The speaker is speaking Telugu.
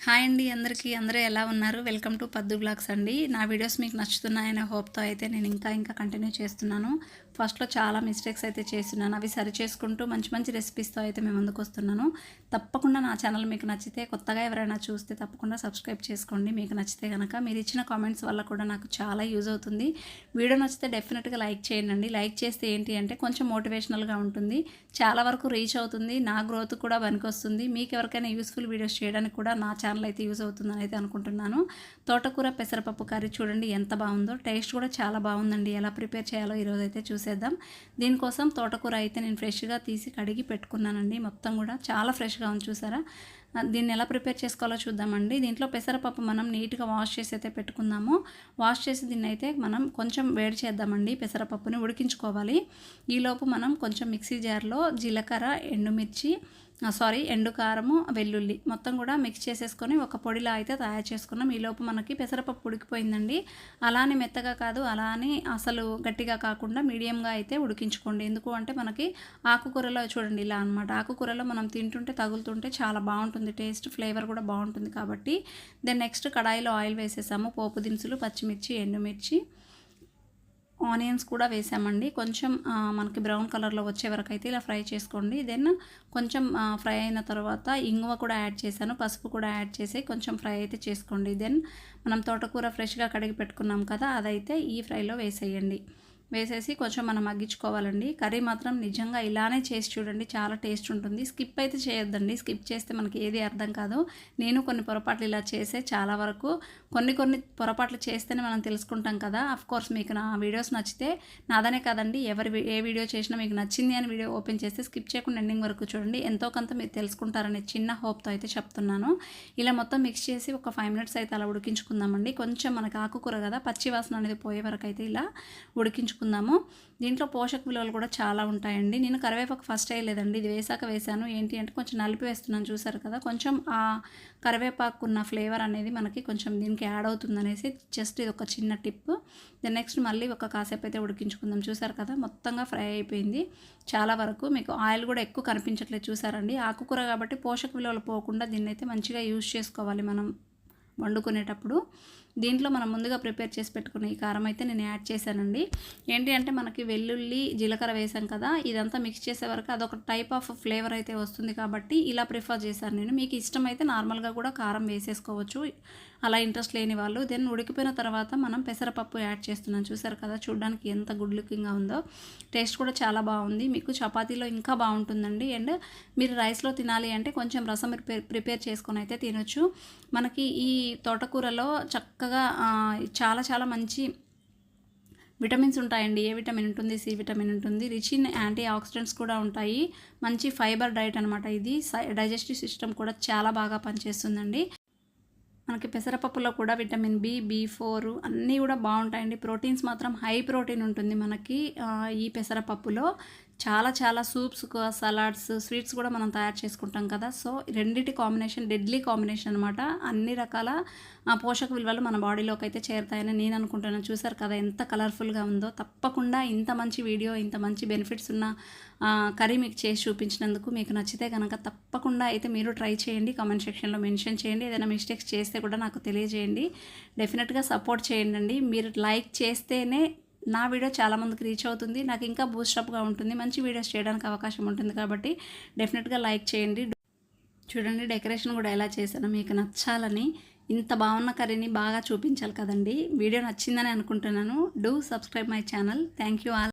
హాయ్ అండి అందరికీ. అందరూ ఎలా ఉన్నారు? వెల్కమ్ టు పద్దు బ్లాగ్స్ అండి. నా వీడియోస్ మీకు నచ్చుతున్నాయనే హోప్‌తో అయితే నేను ఇంకా కంటిన్యూ చేస్తున్నాను. ఫస్ట్‌లో చాలా మిస్టేక్స్ అయితే చేస్తున్నాను. అవి సరి చేసుకుంటూ మంచి మంచి రెసిపీస్‌తో అయితే మీ ముందుకొస్తున్నాను. తప్పకుండా నా ఛానల్ మీకు నచ్చితే, కొత్తగా ఎవరైనా చూస్తే తప్పకుండా సబ్స్క్రైబ్ చేసుకోండి. మీకు నచ్చితే గనక మీరు ఇచ్చిన కామెంట్స్ వల్ల కూడా నాకు చాలా యూజ్ అవుతుంది. వీడియో నచ్చితే డెఫినెట్‌గా లైక్ చేయండి. లైక్ చేస్తే ఏంటి అంటే కొంచెం మోటివేషనల్‌గా ఉంటుంది. చాలా వరకు రీచ్ అవుతుంది. నా గ్రోత్ కూడా పనికొస్తుంది. మీకు ఎవరికైనా యూస్‌ఫుల్ వీడియోస్ చేయడానికి కూడా నా ఛానల్ అయితే యూజ్ అవుతుందని అయితే అనుకుంటున్నాను. తోటకూర పెసరపప్పు కర్రీ చూడండి ఎంత బాగుందో. టేస్ట్ కూడా చాలా బాగుందండి. ఎలా ప్రిపేర్ చేయాలో ఈరోజు అయితే చూసేద్దాం. దీనికోసం తోటకూర అయితే నేను ఫ్రెష్గా తీసి కడిగి పెట్టుకున్నానండి. మొత్తం కూడా చాలా ఫ్రెష్గా ఉంది చూసారా. దీన్ని ఎలా ప్రిపేర్ చేసుకోవాలో చూద్దామండి. దీంట్లో పెసరపప్పు మనం నీట్గా వాష్ చేసి అయితే పెట్టుకుందాము. వాష్ చేసి దీన్ని అయితే మనం కొంచెం వేడి చేద్దామండి. పెసరపప్పుని ఉడికించుకోవాలి. ఈలోపు మనం కొంచెం మిక్సీ జార్లో జీలకర్ర, ఎండుమిర్చి, ఎండు కారము, వెల్లుల్లి మొత్తం కూడా మిక్స్ చేసేసుకొని ఒక పొడిలా అయితే తయారు చేసుకున్నాం. ఈలోపు మనకి పెసరపప్పు ఉడికిపోయిందండి. అలా అని మెత్తగా కాదు, అలా అని అసలు గట్టిగా కాకుండా మీడియంగా అయితే ఉడికించుకోండి. ఎందుకు అంటే మనకి ఆకుకూరలో చూడండి ఇలా అనమాట. ఆకుకూరలో మనం తింటుంటే తగులుతుంటే చాలా బాగుంటుంది టేస్ట్, ఫ్లేవర్ కూడా బాగుంటుంది కాబట్టి. దెన్ నెక్స్ట్ కడాయిలో ఆయిల్ వేసేసాము. పోపు దినుసులు, పచ్చిమిర్చి, ఎండుమిర్చి, ఆనియన్స్ కూడా వేసామండి. కొంచెం మనకి బ్రౌన్ కలర్లో వచ్చే వరకు అయితే ఇలా ఫ్రై చేసుకోండి. దెన్ కొంచెం ఫ్రై అయిన తర్వాత ఇంగువ కూడా యాడ్ చేశాను, పసుపు కూడా యాడ్ చేసి కొంచెం ఫ్రై అయితే చేసుకోండి. దెన్ మనం తోటకూర ఫ్రెష్గా కడిగి పెట్టుకున్నాం కదా, అదైతే ఈ ఫ్రైలో వేసేయండి. వేసేసి కొంచెం మనం మగ్గించుకోవాలండి. కర్రీ మాత్రం నిజంగా ఇలానే చేసి చూడండి, చాలా టేస్ట్ ఉంటుంది. స్కిప్ అయితే చేయొద్దండి. స్కిప్ చేస్తే మనకి ఏది అర్థం కాదు. నేను కొన్ని పొరపాట్లు ఇలా చేసే చాలా వరకు కొన్ని పొరపాట్లు చేస్తేనే మనం తెలుసుకుంటాం కదా. కోర్స్ మీకు నా వీడియోస్ నచ్చితే, నాదనే కాదండి ఏ వీడియో చేసినా మీకు నచ్చింది అని వీడియో ఓపెన్ చేస్తే స్కిప్ చేయకుండా ఎండింగ్ వరకు చూడండి. ఎంతో కొంత మీరు తెలుసుకుంటారనే చిన్న హోప్తో అయితే చెప్తున్నాను. ఇలా మొత్తం మిక్స్ చేసి ఒక 5 మినిట్స్ అయితే అలా ఉడికించుకుందామండి. కొంచెం మనకి ఆకుకూర కదా, పచ్చి వాసన అనేది పోయే వరకు అయితే ఇలా ఉడికించుకుందాము. దీంట్లో పోషక విలువలు కూడా చాలా ఉంటాయండి. నేను కరివేపాకు ఫస్ట్ వేయలేదండి, ఇది వేసాక వేసాను. ఏంటి అంటే కొంచెం నలిపి వేస్తున్నాను చూసారు కదా. కొంచెం ఆ కరివేపాకు ఉన్న ఫ్లేవర్ అనేది మనకి కొంచెం దీనికి యాడ్ అవుతుందనేసి జస్ట్ ఇది ఒక చిన్న టిప్. దెన్ నెక్స్ట్ మళ్ళీ ఒక కాసేపు అయితే ఉడికించుకుందాం. చూసారు కదా మొత్తంగా ఫ్రై అయిపోయింది చాలా వరకు. మీకు ఆయిల్ కూడా ఎక్కువ కనిపించట్లేదు చూసారండి. ఆకుకూర కాబట్టి పోషక విలువలు పోకుండా దీన్ని అయితే మంచిగా యూజ్ చేసుకోవాలి మనం వండుకునేటప్పుడు. దీంట్లో మనం ముందుగా ప్రిపేర్ చేసి పెట్టుకున్న ఈ కారం అయితే నేను యాడ్ చేశానండి. ఏంటి అంటే మనకి వెల్లుల్లి, జీలకర్ర వేసాం కదా, ఇదంతా మిక్స్ చేసే వరకు అదొక టైప్ ఆఫ్ ఫ్లేవర్ అయితే వస్తుంది కాబట్టి ఇలా ప్రిఫర్ చేశాను నేను. మీకు ఇష్టమైతే నార్మల్గా కూడా కారం వేసేసుకోవచ్చు, అలా ఇంట్రెస్ట్ లేని వాళ్ళు. దెన్ ఉడికిపోయిన తర్వాత మనం పెసరపప్పు యాడ్ చేస్తున్నాం. చూసారు కదా చూడడానికి ఎంత గుడ్ లుకింగ్గా ఉందో. టేస్ట్ కూడా చాలా బాగుంది. మీకు చపాతీలో ఇంకా బాగుంటుందండి. అండ్ మీరు రైస్లో తినాలి అంటే కొంచెం రసం ప్రిపేర్ చేసుకొని అయితే తినొచ్చు. మనకి ఈ తోటకూరలో చక్కగా చాలా మంచి విటమిన్స్ ఉంటాయండి. ఏ విటమిన్ ఉంటుంది, సి విటమిన్ ఉంటుంది, రిచ్ ఇన్ యాంటీ ఆక్సిడెంట్స్ కూడా ఉంటాయి. మంచి ఫైబర్ డైట్ అనమాట ఇది. డైజెస్టివ్ సిస్టమ్ కూడా చాలా బాగా పనిచేస్తుందండి. మనకి పెసరపప్పులో కూడా విటమిన్ B, B4 అన్నీ కూడా బాగుంటాయండి. ప్రోటీన్స్ మాత్రం హై ప్రోటీన్ ఉంటుంది మనకి ఈ పెసరపప్పులో. చాలా సూప్స్, సలాడ్స్, స్వీట్స్ కూడా మనం తయారు చేసుకుంటాం కదా. సో రెండిటి కాంబినేషన్ డెడ్లీ కాంబినేషన్ అనమాట. అన్ని రకాల పోషక విలువలు మన బాడీలోకి అయితే చేరుతాయని నేను అనుకుంటున్నాను. చూసారు కదా ఎంత కలర్ఫుల్గా ఉందో. తప్పకుండా ఇంత మంచి వీడియో, ఇంత మంచి బెనిఫిట్స్ ఉన్న కర్రీ మీకు చేసి చూపించినందుకు మీకు నచ్చితే కనుక తప్పకుండా అయితే మీరు ట్రై చేయండి. కామెంట్ సెక్షన్లో మెన్షన్ చేయండి. ఏదైనా మిస్టేక్స్ చేస్తే కూడా నాకు తెలియజేయండి. డెఫినెట్గా సపోర్ట్ చేయండి. మీరు లైక్ చేస్తేనే నా వీడియో చాలామందికి రీచ్ అవుతుంది, నాకు ఇంకా బూస్టప్గా ఉంటుంది, మంచి వీడియోస్ చేయడానికి అవకాశం ఉంటుంది. కాబట్టి డెఫినెట్గా లైక్ చేయండి. చూడండి డెకరేషన్ కూడా ఎలా చేశానో మీకు నచ్చాలని. ఇంత బాగున్న కర్రీని బాగా చూపించాలి కదండి. వీడియో నచ్చిందని అనుకుంటున్నాను. Do subscribe my channel. Thank you all.